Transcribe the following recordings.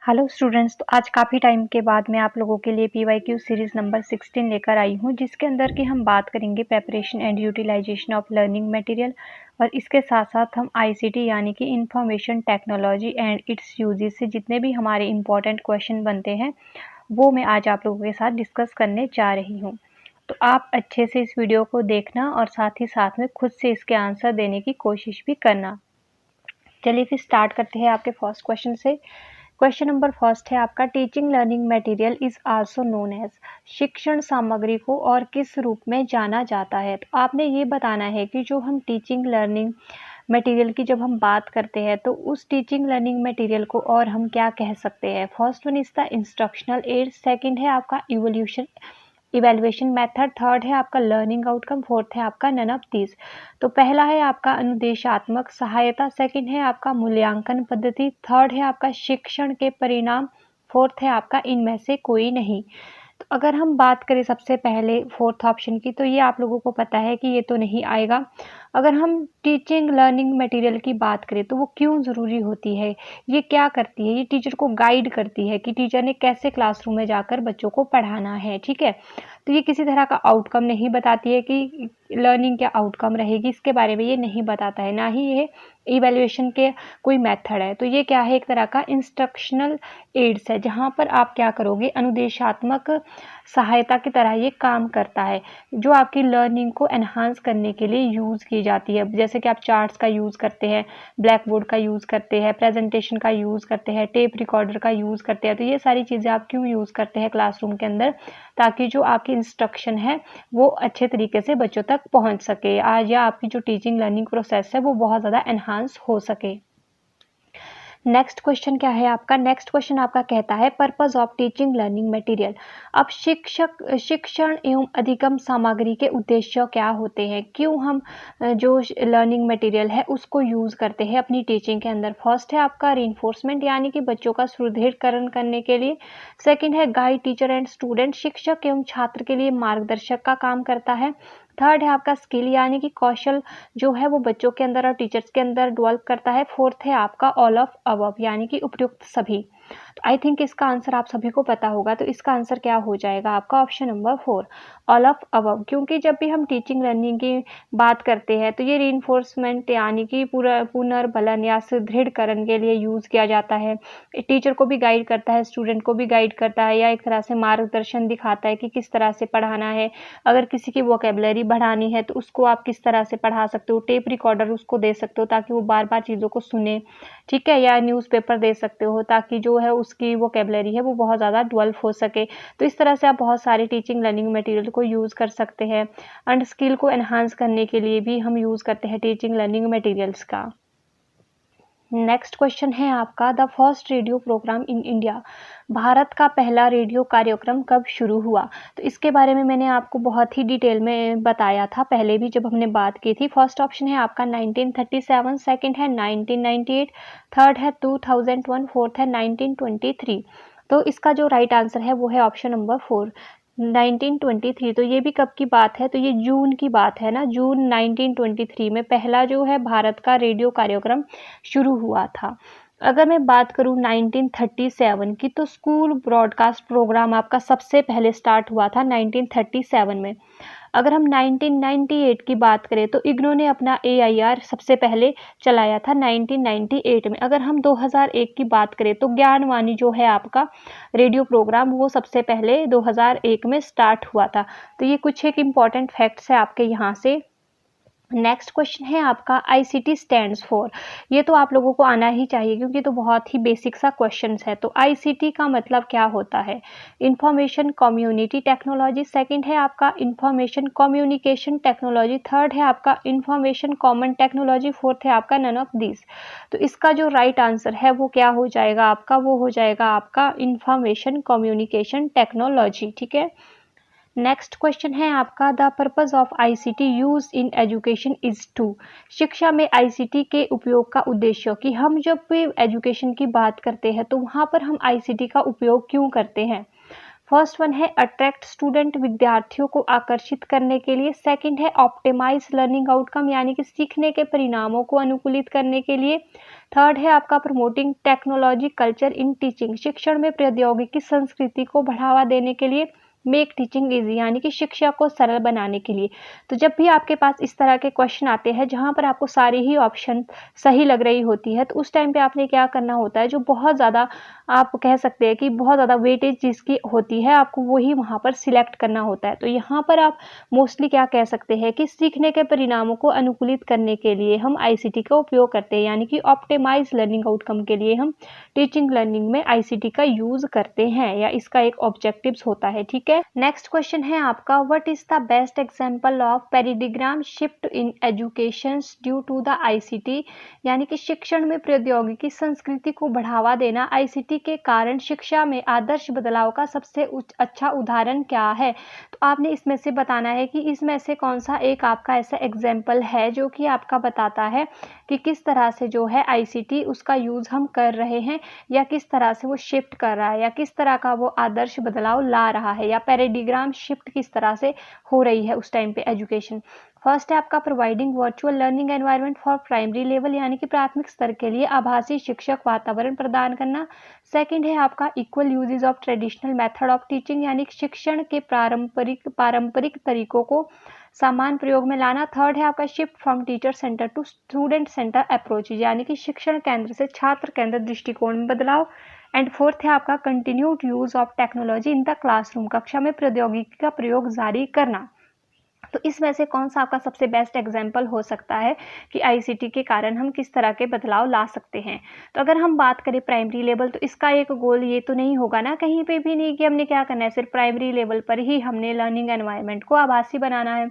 Hello students. तो आज काफ़ी टाइम के बाद मैं आप लोगों के लिए पीवाईक्यू सीरीज़ नंबर 16 लेकर आई हूं, जिसके अंदर की हम बात करेंगे preparation and utilisation of learning material. और इसके साथ साथ हम आईसीटी यानी कि information technology and its uses से जितने भी हमारे इंपॉर्टेंट क्वेश्चन बनते हैं वो मैं आज आप लोगों के साथ डिस्कस करने जा रही हूँ। तो आप अच्छे से इस वीडियो को देखना और साथ ही साथ में खुद से इसके आंसर देने की कोशिश भी करना। चलिए फिर स्टार्ट करते हैं आपके फर्स्ट क्वेश्चन से। क्वेश्चन नंबर फर्स्ट है आपका, teaching learning material is also known as. शिक्षण सामग्री को और किस रूप में जाना जाता है? तो आपने ये बताना है कि जो हम टीचिंग लर्निंग मटेरियल की जब हम बात करते हैं तो उस टीचिंग लर्निंग मटेरियल को और हम क्या कह सकते हैं। First one is the instructional aid, second है आपका इवैल्यूएशन मेथड, थर्ड है आपका लर्निंग आउटकम, फोर्थ है आपका नन ऑफ दीज। तो पहला है आपका अनुदेशात्मक सहायता, सेकंड है आपका मूल्यांकन पद्धति, थर्ड है आपका शिक्षण के परिणाम, फोर्थ है आपका इनमें से कोई नहीं। तो अगर हम बात करें सबसे पहले फोर्थ ऑप्शन की, तो ये आप लोगों को पता है कि ये तो नहीं आएगा। अगर हम टीचिंग लर्निंग मटेरियल की बात करें तो वो क्यों ज़रूरी होती है, ये क्या करती है, ये टीचर को गाइड करती है कि टीचर ने कैसे क्लासरूम में जाकर बच्चों को पढ़ाना है। ठीक है, तो ये किसी तरह का आउटकम नहीं बताती है कि लर्निंग क्या आउटकम रहेगी, इसके बारे में ये नहीं बताता है, ना ही ये इवैल्यूएशन के कोई मेथड है। तो ये क्या है, एक तरह का इंस्ट्रक्शनल एड्स है, जहाँ पर आप क्या करोगे, अनुदेशात्मक सहायता की तरह ये काम करता है, जो आपकी लर्निंग को एनहांस करने के लिए यूज़ की जाती है। जैसे कि आप चार्ट्स का यूज़ करते हैं, ब्लैक बोर्ड का यूज़ करते हैं, प्रेजेंटेशन का यूज़ करते हैं, टेप रिकॉर्डर का यूज़ करते हैं। तो ये सारी चीज़ें आप क्यों यूज़ करते हैं क्लासरूम के अंदर, ताकि जो आपकी इंस्ट्रक्शन है वो अच्छे तरीके से बच्चों तक पहुंच सके, आज या आपकी जो टीचिंग लर्निंग प्रोसेस है वो बहुत ज़्यादा एनहांस हो सके। नेक्स्ट क्वेश्चन क्या है आपका, नेक्स्ट क्वेश्चन आपका कहता है purpose of teaching learning material. अब शिक्षण एवं अधिगम सामग्री के उद्देश्य क्या होते हैं, क्यों हम जो लर्निंग मटेरियल है उसको यूज़ करते हैं अपनी टीचिंग के अंदर। फर्स्ट है आपका रीइंफोर्समेंट यानी कि बच्चों का सुदृढ़ीकरण करने के लिए, सेकंड है गाइड टीचर एंड स्टूडेंट, शिक्षक एवं छात्र के लिए मार्गदर्शक का काम करता है, थर्ड है आपका स्किल यानी कि कौशल जो है वो बच्चों के अंदर और टीचर्स के अंदर डेवलप करता है, फोर्थ है आपका ऑल ऑफ अबव यानी कि उपयुक्त सभी। तो आई थिंक इसका आंसर आप सभी को पता होगा, तो इसका आंसर क्या हो जाएगा आपका, option number 4 all of above. क्योंकि जब भी हम टीचिंग लर्निंग की बात करते हैं तो ये रीइंफोर्समेंट यानी कि पूरा पुनर्बलन या सुदृढ़ीकरण के लिए यूज़ किया जाता है। टीचर को भी गाइड करता है, स्टूडेंट को भी गाइड करता है, या एक तरह से मार्गदर्शन दिखाता है कि किस तरह से पढ़ाना है। अगर किसी की वोकेबलरी बढ़ानी है तो उसको आप किस तरह से पढ़ा सकते हो, टेप रिकॉर्डर उसको दे सकते हो ताकि वो बार बार चीज़ों को सुने। ठीक है, या न्यूज़पेपर दे सकते हो ताकि जो है उसकी वोकेबलरी है वो बहुत ज़्यादा डेवलप हो सके। तो इस तरह से आप बहुत सारे टीचिंग लर्निंग मटेरियल को यूज़ कर सकते हैं, एंड स्किल को एनहांस करने के लिए भी हम यूज़ करते हैं टीचिंग लर्निंग मटेरियल्स का। नेक्स्ट क्वेश्चन है आपका, the first radio programme in India. भारत का पहला रेडियो कार्यक्रम कब शुरू हुआ? तो इसके बारे में मैंने आपको बहुत ही डिटेल में बताया था पहले भी जब हमने बात की थी। फर्स्ट ऑप्शन है आपका 1937, सेकंड है 1998, थर्ड है 2001, फोर्थ है 1923। तो इसका जो राइट आंसर है वो है ऑप्शन नंबर 4 1923। तो ये भी कब की बात है, तो ये जून की बात है ना, जून 1923 में पहला जो है भारत का रेडियो कार्यक्रम शुरू हुआ था। अगर मैं बात करूं 1937 की, तो स्कूल ब्रॉडकास्ट प्रोग्राम आपका सबसे पहले स्टार्ट हुआ था 1937 में। अगर हम 1998 की बात करें तो इग्नो ने अपना AIR सबसे पहले चलाया था 1998 में। अगर हम 2001 की बात करें तो ज्ञानवाणी जो है आपका रेडियो प्रोग्राम वो सबसे पहले 2001 में स्टार्ट हुआ था। तो ये कुछ एक इम्पॉर्टेंट फैक्ट्स है आपके यहाँ से। नेक्स्ट क्वेश्चन है आपका, ICT स्टैंड्स फॉर। ये तो आप लोगों को आना ही चाहिए क्योंकि तो बहुत ही बेसिक सा क्वेश्चन है। तो ICT का मतलब क्या होता है, इंफॉर्मेशन कम्युनिटी टेक्नोलॉजी, सेकंड है आपका इंफॉर्मेशन कम्युनिकेशन टेक्नोलॉजी, थर्ड है आपका इंफॉर्मेशन कॉमन टेक्नोलॉजी, फोर्थ है आपका नन ऑफ दिस। तो इसका जो राइट आंसर है वो क्या हो जाएगा आपका, वो हो जाएगा आपका इंफॉर्मेशन कम्युनिकेशन टेक्नोलॉजी। ठीक है, नेक्स्ट क्वेश्चन है आपका, the purpose of ICT use in education is to. शिक्षा में ICT के उपयोग का उद्देश्य, कि हम जब भी एजुकेशन की बात करते हैं तो वहाँ पर हम ICT का उपयोग क्यों करते हैं। फर्स्ट वन है अट्रैक्ट स्टूडेंट, विद्यार्थियों को आकर्षित करने के लिए। सेकंड है ऑप्टिमाइज लर्निंग आउटकम, यानी कि सीखने के परिणामों को अनुकूलित करने के लिए। थर्ड है आपका promoting technology culture in teaching, शिक्षण में प्रौद्योगिकी संस्कृति को बढ़ावा देने के लिए। मेक टीचिंग इजी, यानी कि शिक्षा को सरल बनाने के लिए। तो जब भी आपके पास इस तरह के क्वेश्चन आते हैं जहां पर आपको सारी ही ऑप्शन सही लग रही होती है, तो उस टाइम पे आपने क्या करना होता है, जो बहुत ज़्यादा आप कह सकते हैं कि बहुत ज़्यादा वेटेज जिसकी होती है, आपको वही वहाँ पर सिलेक्ट करना होता है। तो यहाँ पर आप मोस्टली क्या कह सकते हैं कि सीखने के परिणामों को अनुकूलित करने के लिए हम आईसीटी का उपयोग करते हैं, यानी कि ऑप्टिमाइज लर्निंग आउटकम के लिए हम टीचिंग लर्निंग में आईसीटी का यूज करते हैं, या इसका एक ऑब्जेक्टिव्स होता है। ठीक है। नेक्स्ट क्वेश्चन है आपका, what is the best example of paradigm shift in education due to the ICT, यानी कि शिक्षण में प्रौद्योगिकी संस्कृति को बढ़ावा देना आईसीटी के कारण शिक्षा में आदर्श बदलाव का सबसे अच्छा उदाहरण क्या है। तो आपने इसमें से बताना है कि इसमें से कौन सा एक आपका ऐसा एग्जाम्पल है जो कि आपका बताता है कि किस तरह से जो है आईसीटी उसका यूज हम कर रहे हैं, या किस तरह से वो शिफ्ट कर रहा है, या किस तरह का वो आदर्श बदलाव ला रहा है, या पैराडिग्राम शिफ्ट किस तरह से हो रही है उस टाइम पे एजुकेशन। फर्स्ट है आपका providing virtual learning environment for primary level, यानी कि प्राथमिक स्तर के लिए आभासी शिक्षक वातावरण प्रदान करना। सेकंड है आपका equal uses of traditional method of teaching, यानी कि शिक्षण के पारंपरिक तरीकों को समान प्रयोग में लाना। थर्ड है आपका shift from teacher centre to student centre approach, यानी कि शिक्षण केंद्र से छात्र केंद्र दृष्टिकोण में बदलाव। एंड फोर्थ है आपका continued use of technology in the classroom, कक्षा में प्रौद्योगिकी का प्रयोग जारी करना। तो इसमें से कौन सा आपका सबसे बेस्ट एग्जाम्पल हो सकता है कि आईसीटी के कारण हम किस तरह के बदलाव ला सकते हैं। तो अगर हम बात करें प्राइमरी लेवल, तो इसका एक गोल ये तो नहीं होगा ना कहीं पे भी नहीं कि हमने क्या करना है, सिर्फ प्राइमरी लेवल पर ही हमने लर्निंग एनवायरनमेंट को आभासी बनाना है।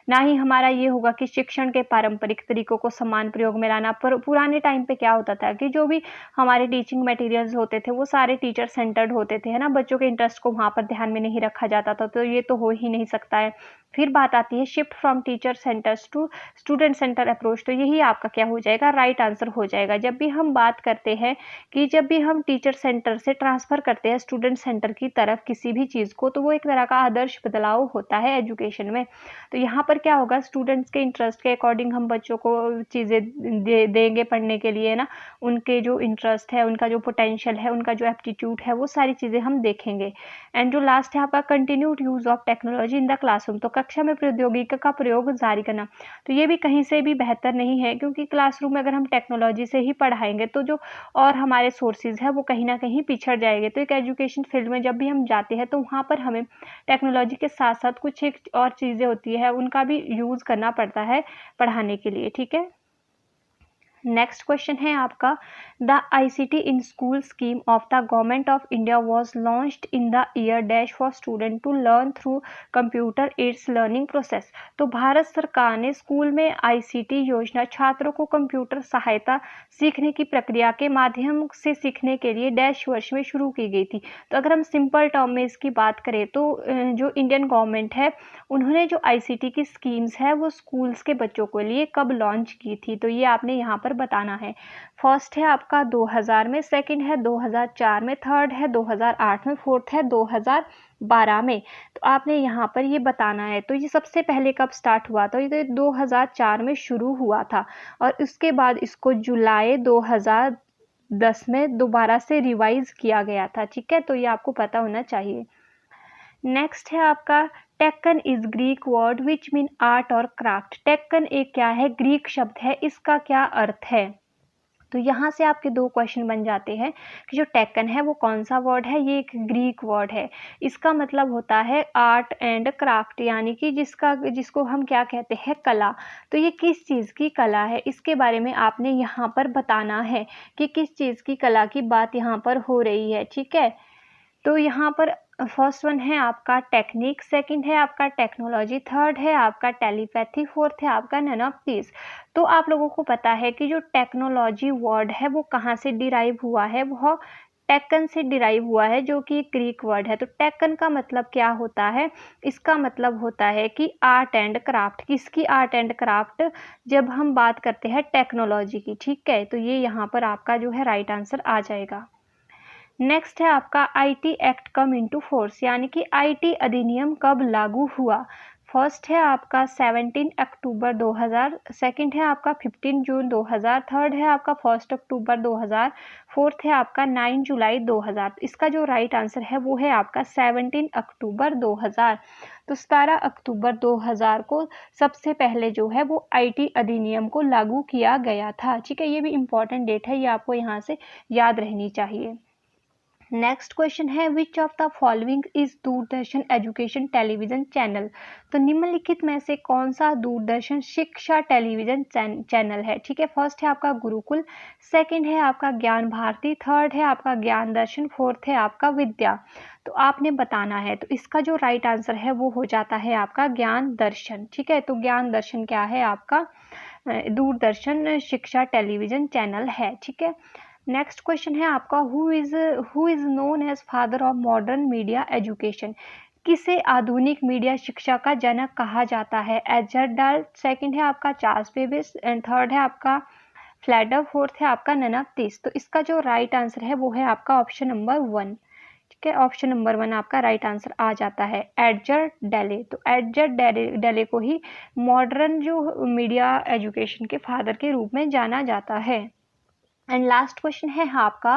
ना ही हमारा ये होगा कि शिक्षण के पारंपरिक तरीकों को समान प्रयोग में लाना। पर पुराने टाइम पे क्या होता था कि जो भी हमारे टीचिंग मटेरियल्स होते थे वो सारे टीचर सेंटर्ड होते थे, है ना, बच्चों के इंटरेस्ट को वहाँ पर ध्यान में नहीं रखा जाता था। तो ये तो हो ही नहीं सकता है। फिर बात आती है shift from teacher centres to student centre approach, तो यही आपका क्या हो जाएगा, राइट आंसर हो जाएगा। जब भी हम बात करते हैं कि जब भी हम टीचर सेंटर से ट्रांसफर करते हैं स्टूडेंट सेंटर की तरफ किसी भी चीज़ को, तो वो एक तरह का आदर्श बदलाव होता है एजुकेशन में। तो यहाँ पर क्या होगा, स्टूडेंट्स के इंटरेस्ट के अकॉर्डिंग हम बच्चों को चीज़ें देंगे पढ़ने के लिए ना, उनके जो इंटरेस्ट है, उनका जो पोटेंशियल है, उनका जो एप्टीट्यूड है, वो सारी चीज़ें हम देखेंगे। एंड जो लास्ट है आपका continued use of technology in the classroom, तो कक्षा में प्रौद्योगिकी का प्रयोग जारी करना। तो ये भी कहीं से भी बेहतर नहीं है, क्योंकि क्लासरूम में अगर हम टेक्नोलॉजी से ही पढ़ाएंगे तो जो और हमारे सोर्सेज है वो कहीं ना कहीं पिछड़ जाएंगे। तो एक एजुकेशन फील्ड में जब भी हम जाते हैं तो वहाँ पर हमें टेक्नोलॉजी के साथ साथ कुछ एक और चीज़ें होती है उनका भी यूज़ करना पड़ता है पढ़ाने के लिए। ठीक है। नेक्स्ट क्वेश्चन है आपका, the ICT in school scheme of the government of India was launched in the year dash for student to learn through computer aids learning process. तो भारत सरकार ने स्कूल में आईसीटी योजना छात्रों को कंप्यूटर सहायता सीखने की प्रक्रिया के माध्यम से सीखने के लिए डैश वर्ष में शुरू की गई थी। तो अगर हम सिंपल टर्म में इसकी बात करें तो जो इंडियन गवर्नमेंट है उन्होंने जो आईसीटी की स्कीम्स है वो स्कूल्स के बच्चों के लिए कब लॉन्च की थी, तो ये आपने यहाँ पर बताना है। फर्स्ट है आपका 2000 में, सेकंड है 2004 में, थर्ड है 2008 में, फोर्थ है 2012 में। तो आपने यहाँ पर ये बताना है। तो ये सबसे पहले कब स्टार्ट हुआ था, ये 2004 में शुरू हुआ था और उसके बाद इसको जुलाई 2010 में दोबारा से रिवाइज किया गया था। ठीक है, तो ये आपको पता होना चाहिए। नेक्स्ट है आपका, Tekken is Greek word which mean art और क्राफ्ट। टेक्कन एक क्या है, ग्रीक शब्द है, इसका क्या अर्थ है। तो यहाँ से आपके दो क्वेश्चन बन जाते हैं कि जो टेक्कन है वो कौन सा वर्ड है, ये एक ग्रीक वर्ड है, इसका मतलब होता है आर्ट एंड क्राफ्ट, यानी कि जिसको हम क्या कहते हैं, कला। तो ये किस चीज़ की कला है, इसके बारे में आपने यहाँ पर बताना है कि किस चीज़ की कला की बात यहाँ पर हो रही है। ठीक है, तो यहाँ पर फर्स्ट वन है आपका टेक्निक, सेकंड है आपका टेक्नोलॉजी, थर्ड है आपका टेलीपैथी, फोर्थ है आपका नन ऑफ दीज। तो आप लोगों को पता है कि जो टेक्नोलॉजी वर्ड है वो कहाँ से डिराइव हुआ है, वह टेक्कन से डिराइव हुआ है, जो कि ग्रीक वर्ड है। तो टेक्कन का मतलब क्या होता है, इसका मतलब होता है कि आर्ट एंड क्राफ्ट। किसकी आर्ट एंड क्राफ्ट, जब हम बात करते हैं टेक्नोलॉजी की। ठीक है, तो ये यहाँ पर आपका जो है राइट आंसर आ जाएगा। नेक्स्ट है आपका IT act come into force, यानी कि आईटी अधिनियम कब लागू हुआ। फर्स्ट है आपका 17 अक्टूबर 2000, सेकंड है आपका 15 जून 2000, थर्ड है आपका 1 अक्टूबर 2000, फोर्थ है आपका 9 जुलाई 2000। इसका जो राइट आंसर है वो है आपका 17 अक्टूबर 2000। तो 17 अक्टूबर 2000 को सबसे पहले जो है वो आईटी अधिनियम को लागू किया गया था। ठीक है, ये भी इंपॉर्टेंट डेट है, ये आपको यहाँ से याद रहनी चाहिए। नेक्स्ट क्वेश्चन है which of the following is Doordarshan education television channel. तो निम्नलिखित में से कौन सा दूरदर्शन शिक्षा टेलीविजन चैनल है। ठीक है, फर्स्ट है आपका गुरुकुल, सेकंड है आपका ज्ञान भारती, थर्ड है आपका ज्ञान दर्शन, फोर्थ है आपका विद्या। तो आपने बताना है, तो इसका जो राइट आंसर है वो हो जाता है आपका ज्ञान दर्शन। ठीक है, तो ज्ञान दर्शन क्या है आपका दूरदर्शन शिक्षा टेलीविजन चैनल है। ठीक है, नेक्स्ट क्वेश्चन है आपका who is known as father of modern media education. किसे आधुनिक मीडिया शिक्षा का जनक कहा जाता है। एजरडाल, सेकंड है आपका चार्ल्स बेबिस, एंड थर्ड है आपका फ्लैडर, फोर्थ है आपका ननपतीस। तो इसका जो राइट आंसर है वो है आपका ऑप्शन नंबर 1। ठीक है, ऑप्शन नंबर 1 आपका राइट आंसर आ जाता है, एडजर डेले। तो एडजर डेले को ही मॉडर्न जो मीडिया एजुकेशन के फादर के रूप में जाना जाता है। एंड लास्ट क्वेश्चन है आपका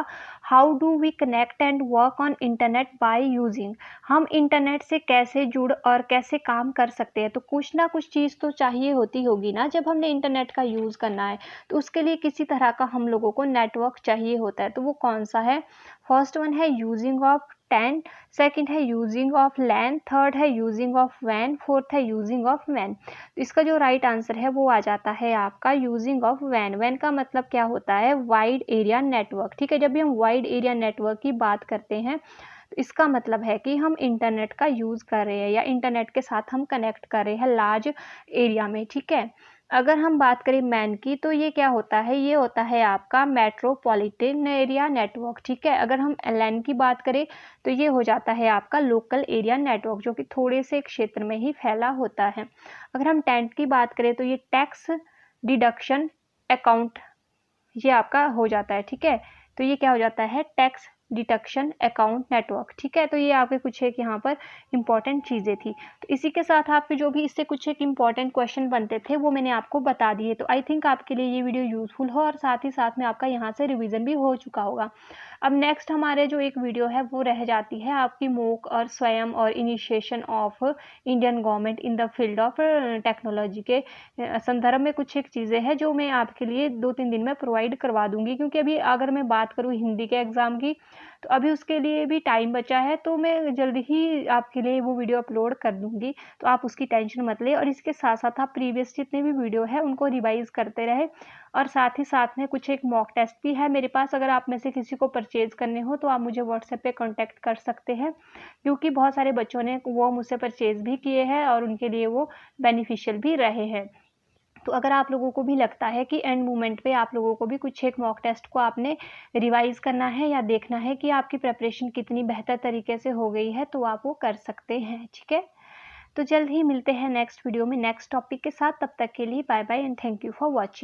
how do we connect and work on internet by using. हम इंटरनेट से कैसे जुड़ और कैसे काम कर सकते हैं। तो कुछ ना कुछ चीज़ तो चाहिए होती होगी ना जब हमने इंटरनेट का यूज़ करना है, तो उसके लिए किसी तरह का हम लोगों को नेटवर्क चाहिए होता है। तो वो कौन सा है। फर्स्ट वन है यूजिंग ऑफ 10, सेकंड है यूजिंग ऑफ लैन, थर्ड है यूजिंग ऑफ वैन, फोर्थ है यूजिंग ऑफ वैन। तो इसका जो राइट आंसर है वो आ जाता है आपका यूजिंग ऑफ वैन। वैन का मतलब क्या होता है, वाइड एरिया नेटवर्क। ठीक है, जब भी हम वाइड एरिया नेटवर्क की बात करते हैं तो इसका मतलब है कि हम इंटरनेट का यूज़ कर रहे हैं या इंटरनेट के साथ हम कनेक्ट कर रहे हैं लार्ज एरिया में। ठीक है, अगर हम बात करें मैन की तो ये क्या होता है, ये होता है आपका मेट्रोपॉलिटन एरिया नेटवर्क। ठीक है, अगर हम लैन की बात करें तो ये हो जाता है आपका लोकल एरिया नेटवर्क जो कि थोड़े से क्षेत्र में ही फैला होता है। अगर हम टेंट की बात करें तो ये टैक्स डिडक्शन अकाउंट ये आपका हो जाता है। ठीक है, तो ये क्या हो जाता है, टैक्स डिडक्शन अकाउंट नेटवर्क। ठीक है, तो ये आपके कुछ एक यहाँ पर इंपॉर्टेंट चीज़ें थी। तो इसी के साथ आपके जो भी इससे कुछ एक इंपॉर्टेंट क्वेश्चन बनते थे वो मैंने आपको बता दिए। तो आई थिंक आपके लिए ये वीडियो यूजफुल हो और साथ ही साथ में आपका यहाँ से रिविजन भी हो चुका होगा। अब नेक्स्ट हमारे जो एक वीडियो है वो रह जाती है आपकी मूक और स्वयं और initiation of Indian government in the field of technology के संदर्भ में कुछ एक चीज़ें हैं जो मैं आपके लिए 2-3 दिन में प्रोवाइड करवा दूंगी। क्योंकि अभी अगर मैं बात करूँ हिंदी के एग्ज़ाम की तो अभी उसके लिए भी टाइम बचा है, तो मैं जल्दी ही आपके लिए वो वीडियो अपलोड कर दूंगी, तो आप उसकी टेंशन मत ले। और इसके साथ साथ आप प्रीवियस जितने भी वीडियो है उनको रिवाइज करते रहे और साथ ही साथ में कुछ एक मॉक टेस्ट भी है मेरे पास। अगर आप में से किसी को परचेज करने हो तो आप मुझे व्हाट्सएप पे कांटेक्ट कर सकते हैं, क्योंकि बहुत सारे बच्चों ने वो मुझसे परचेज भी किए हैं और उनके लिए वो बेनिफिशियल भी रहे हैं। तो अगर आप लोगों को भी लगता है कि एंड मोमेंट पे आप लोगों को भी कुछ एक मॉक टेस्ट को आपने रिवाइज करना है या देखना है कि आपकी प्रिपरेशन कितनी बेहतर तरीके से हो गई है, तो आप वो कर सकते हैं। ठीक है, तो जल्द ही मिलते हैं नेक्स्ट वीडियो में नेक्स्ट टॉपिक के साथ। तब तक के लिए bye bye and thank you for watching.